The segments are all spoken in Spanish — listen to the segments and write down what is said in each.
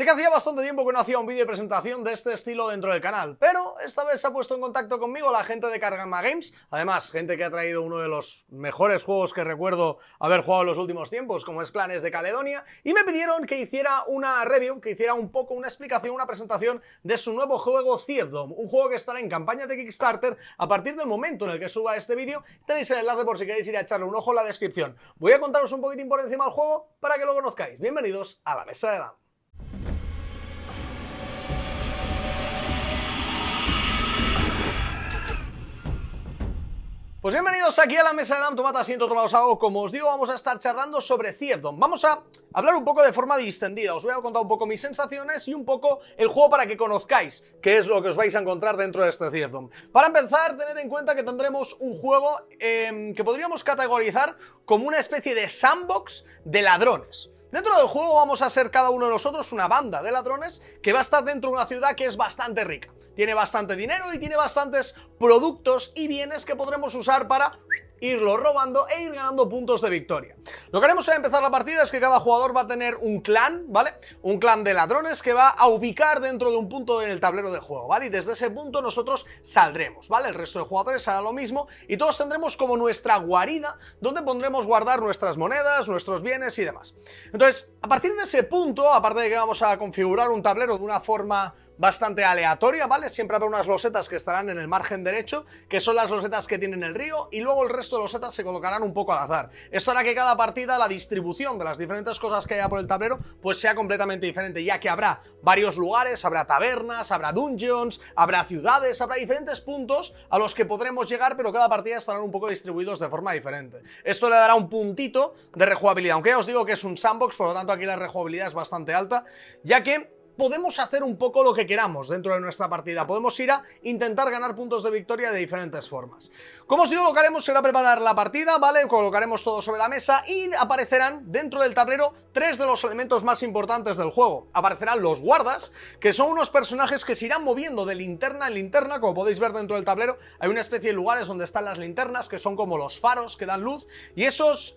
Sé que hacía bastante tiempo que no hacía un vídeo de presentación de este estilo dentro del canal, pero esta vez se ha puesto en contacto conmigo la gente de Cargama Games, además gente que ha traído uno de los mejores juegos que recuerdo haber jugado en los últimos tiempos, como es Clanes de Caledonia, y me pidieron que hiciera una review, que hiciera un poco una explicación, una presentación de su nuevo juego Thiefdom, un juego que estará en campaña de Kickstarter a partir del momento en el que suba este vídeo. Tenéis el enlace por si queréis ir a echarle un ojo en la descripción. Voy a contaros un poquitín por encima del juego para que lo conozcáis. Bienvenidos a la Mesa de Dan. Pues bienvenidos aquí a la Mesa de Dan, tomad asiento, tomaos algo. Como os digo, vamos a estar charlando sobre Thiefdom. Vamos a hablar un poco de forma distendida, os voy a contar un poco mis sensaciones y un poco el juego para que conozcáis qué es lo que os vais a encontrar dentro de este Thiefdom. Para empezar, tened en cuenta que tendremos un juego que podríamos categorizar como una especie de sandbox de ladrones. Dentro del juego vamos a ser cada uno de nosotros una banda de ladrones que va a estar dentro de una ciudad que es bastante rica. Tiene bastante dinero y tiene bastantes productos y bienes que podremos usar para irlo robando e ir ganando puntos de victoria. Lo que haremos al empezar la partida es que cada jugador va a tener un clan, ¿vale? Un clan de ladrones que va a ubicar dentro de un punto en el tablero de juego, ¿vale? Y desde ese punto nosotros saldremos, ¿vale? El resto de jugadores hará lo mismo y todos tendremos como nuestra guarida donde pondremos guardar nuestras monedas, nuestros bienes y demás. Entonces, a partir de ese punto, aparte de que vamos a configurar un tablero de una forma bastante aleatoria, ¿vale? Siempre habrá unas losetas que estarán en el margen derecho, que son las losetas que tienen el río, y luego el resto de losetas se colocarán un poco al azar. Esto hará que cada partida, la distribución de las diferentes cosas que haya por el tablero, pues sea completamente diferente, ya que habrá varios lugares, habrá tabernas, habrá dungeons, habrá ciudades, habrá diferentes puntos a los que podremos llegar, pero cada partida estarán un poco distribuidos de forma diferente. Esto le dará un puntito de rejugabilidad, aunque ya os digo que es un sandbox, por lo tanto aquí la rejugabilidad es bastante alta, ya que podemos hacer un poco lo que queramos dentro de nuestra partida, podemos ir a intentar ganar puntos de victoria de diferentes formas. Como os digo, lo que haremos será preparar la partida, ¿vale? Colocaremos todo sobre la mesa y aparecerán dentro del tablero tres de los elementos más importantes del juego. Aparecerán los guardas, que son unos personajes que se irán moviendo de linterna en linterna, como podéis ver dentro del tablero, hay una especie de lugares donde están las linternas, que son como los faros que dan luz, y esos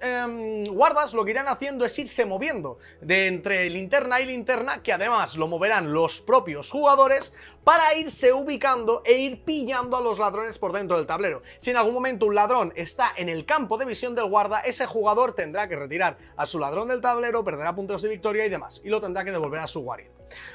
guardas lo que irán haciendo es irse moviendo de entre linterna y linterna, que además lo moverán los propios jugadores para irse ubicando e ir pillando a los ladrones por dentro del tablero. Si en algún momento un ladrón está en el campo de visión del guarda, ese jugador tendrá que retirar a su ladrón del tablero, perderá puntos de victoria y demás, y lo tendrá que devolver a su guarida.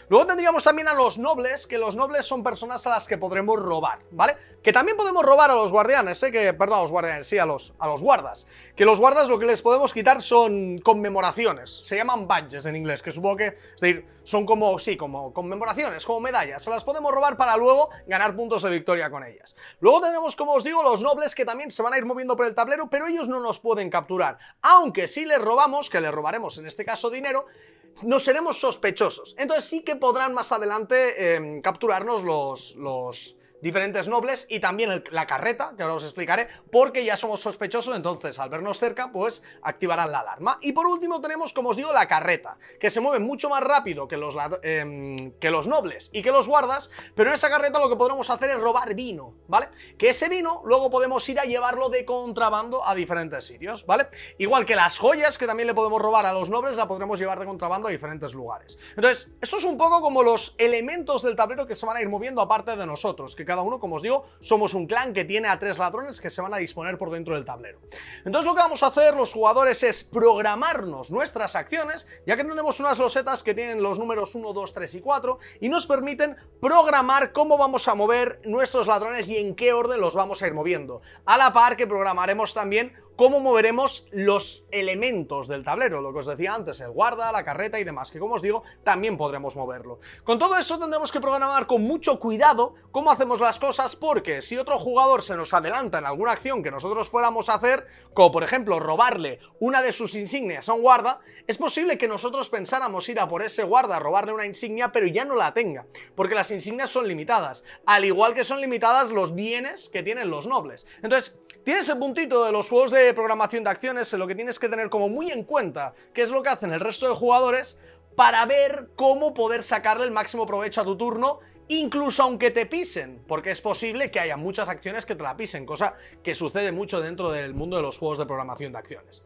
Luego tendríamos también a los nobles, que los nobles son personas a las que podremos robar, ¿vale? Que también podemos robar a los guardianes, perdón, a los guardianes, sí, a los guardas. Que los guardas lo que les podemos quitar son conmemoraciones, se llaman badges en inglés, que supongo que, es decir, son como, sí, como conmemoraciones, como medallas, se las podemos robar para luego ganar puntos de victoria con ellas. Luego tenemos, como os digo, los nobles que también se van a ir moviendo por el tablero, pero ellos no nos pueden capturar, aunque si les robamos, que les robaremos en este caso dinero, no seremos sospechosos, entonces sí que podrán más adelante capturarnos los diferentes nobles y también la carreta, que ahora os explicaré, porque ya somos sospechosos, entonces al vernos cerca pues activarán la alarma. Y por último tenemos, como os digo, la carreta, que se mueve mucho más rápido que los nobles y que los guardas, pero en esa carreta lo que podremos hacer es robar vino, ¿vale? Que ese vino luego podemos ir a llevarlo de contrabando a diferentes sitios, ¿vale? Igual que las joyas que también le podemos robar a los nobles, la podremos llevar de contrabando a diferentes lugares. Entonces, esto es un poco como los elementos del tablero que se van a ir moviendo aparte de nosotros, que cada uno, como os digo, somos un clan que tiene a 3 ladrones que se van a disponer por dentro del tablero. Entonces lo que vamos a hacer los jugadores es programarnos nuestras acciones, ya que tenemos unas losetas que tienen los números 1, 2, 3 y 4 y nos permiten programar cómo vamos a mover nuestros ladrones y en qué orden los vamos a ir moviendo, a la par que programaremos también cómo moveremos los elementos del tablero, lo que os decía antes, el guarda, la carreta y demás, que como os digo, también podremos moverlo. Con todo eso tendremos que programar con mucho cuidado cómo hacemos las cosas, porque si otro jugador se nos adelanta en alguna acción que nosotros fuéramos a hacer, como por ejemplo robarle una de sus insignias a un guarda, es posible que nosotros pensáramos ir a por ese guarda a robarle una insignia, pero ya no la tenga, porque las insignias son limitadas, al igual que son limitadas los bienes que tienen los nobles. Entonces, tiene ese puntito de los juegos de programación de acciones en lo que tienes que tener como muy en cuenta qué es lo que hacen el resto de jugadores para ver cómo poder sacarle el máximo provecho a tu turno, incluso aunque te pisen, porque es posible que haya muchas acciones que te la pisen, cosa que sucede mucho dentro del mundo de los juegos de programación de acciones.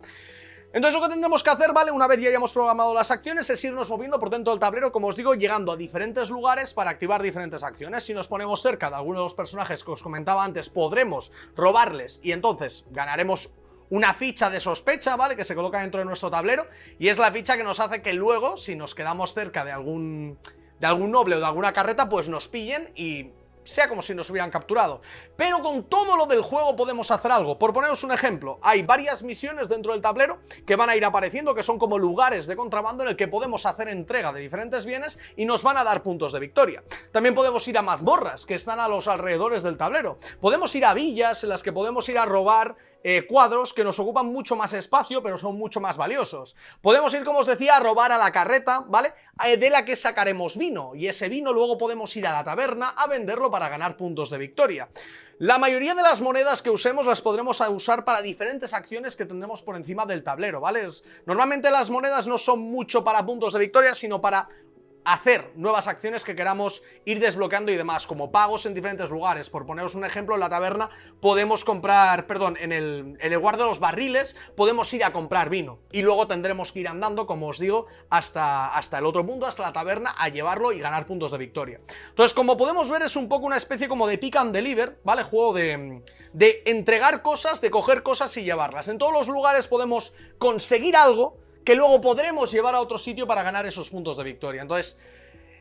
Entonces lo que tendremos que hacer, ¿vale? Una vez ya hayamos programado las acciones, es irnos moviendo por dentro del tablero, como os digo, llegando a diferentes lugares para activar diferentes acciones. Si nos ponemos cerca de alguno de los personajes que os comentaba antes, podremos robarles y entonces ganaremos una ficha de sospecha, ¿vale? Que se coloca dentro de nuestro tablero y es la ficha que nos hace que luego, si nos quedamos cerca de algún noble o de alguna carreta, pues nos pillen y sea como si nos hubieran capturado. Pero con todo lo del juego podemos hacer algo. Por poneros un ejemplo, hay varias misiones dentro del tablero que van a ir apareciendo, que son como lugares de contrabando en el que podemos hacer entrega de diferentes bienes y nos van a dar puntos de victoria. También podemos ir a mazmorras que están a los alrededores del tablero. Podemos ir a villas en las que podemos ir a robar cuadros que nos ocupan mucho más espacio, pero son mucho más valiosos. Podemos ir, como os decía, a robar a la carreta, ¿vale? De la que sacaremos vino, y ese vino luego podemos ir a la taberna a venderlo para ganar puntos de victoria. La mayoría de las monedas que usemos las podremos usar para diferentes acciones que tendremos por encima del tablero, ¿vale? Normalmente las monedas no son mucho para puntos de victoria, sino para hacer nuevas acciones que queramos ir desbloqueando y demás, como pagos en diferentes lugares. Por poneros un ejemplo, en la taberna podemos comprar, perdón, en el lugar de los barriles podemos ir a comprar vino y luego tendremos que ir andando, como os digo, hasta el otro punto, hasta la taberna, a llevarlo y ganar puntos de victoria. Entonces, como podemos ver, es un poco una especie como de pick and deliver, ¿vale? Juego de entregar cosas, de coger cosas y llevarlas. En todos los lugares podemos conseguir algo que luego podremos llevar a otro sitio para ganar esos puntos de victoria. Entonces,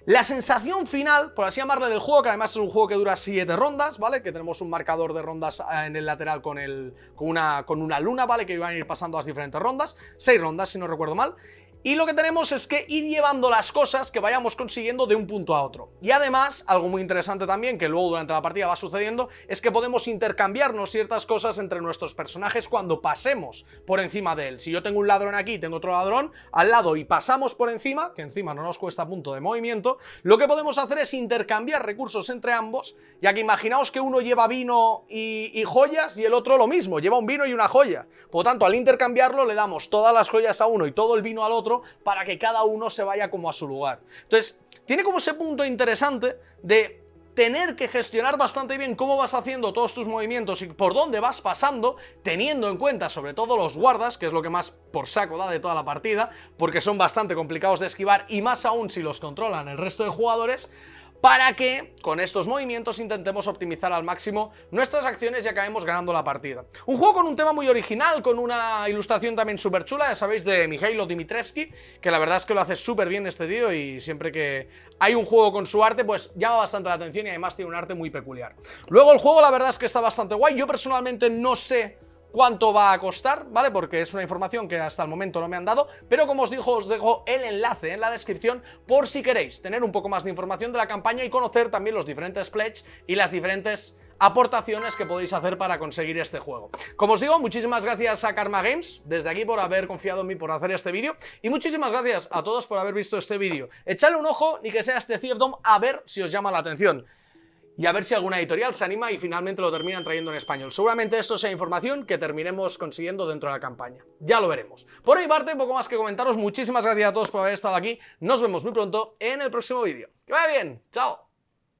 la sensación final, por así llamarle, del juego, que además es un juego que dura 7 rondas, ¿vale? Que tenemos un marcador de rondas en el lateral con una luna, ¿vale? Que van a ir pasando las diferentes rondas, 6 rondas si no recuerdo mal. Y lo que tenemos es que ir llevando las cosas que vayamos consiguiendo de un punto a otro. Y además, algo muy interesante también, que luego durante la partida va sucediendo, es que podemos intercambiarnos ciertas cosas entre nuestros personajes cuando pasemos por encima de él. Si yo tengo un ladrón aquí y tengo otro ladrón al lado y pasamos por encima, que encima no nos cuesta punto de movimiento, lo que podemos hacer es intercambiar recursos entre ambos, ya que imaginaos que uno lleva vino y joyas y el otro lo mismo, lleva un vino y una joya. Por lo tanto, al intercambiarlo le damos todas las joyas a uno y todo el vino al otro, para que cada uno se vaya como a su lugar. Entonces, tiene como ese punto interesante de tener que gestionar bastante bien cómo vas haciendo todos tus movimientos y por dónde vas pasando, teniendo en cuenta sobre todo los guardas, que es lo que más por saco da de toda la partida, porque son bastante complicados de esquivar y más aún si los controlan el resto de jugadores, para que con estos movimientos intentemos optimizar al máximo nuestras acciones y acabemos ganando la partida. Un juego con un tema muy original, con una ilustración también súper chula, ya sabéis, de Mikhailo Dimitrevsky, que la verdad es que lo hace súper bien este tío y siempre que hay un juego con su arte, pues llama bastante la atención y además tiene un arte muy peculiar. Luego el juego la verdad es que está bastante guay, yo personalmente no sé cuánto va a costar, ¿vale? Porque es una información que hasta el momento no me han dado, pero como os dejo el enlace en la descripción por si queréis tener un poco más de información de la campaña y conocer también los diferentes pledges y las diferentes aportaciones que podéis hacer para conseguir este juego. Como os digo, muchísimas gracias a Karma Games, desde aquí, por haber confiado en mí por hacer este vídeo, y muchísimas gracias a todos por haber visto este vídeo. Echadle un ojo, ni que sea este Thiefdom, a ver si os llama la atención. Y a ver si alguna editorial se anima y finalmente lo terminan trayendo en español. Seguramente esto sea información que terminemos consiguiendo dentro de la campaña. Ya lo veremos. Por mi parte, poco más que comentaros. Muchísimas gracias a todos por haber estado aquí. Nos vemos muy pronto en el próximo vídeo. ¡Que vaya bien! ¡Chao!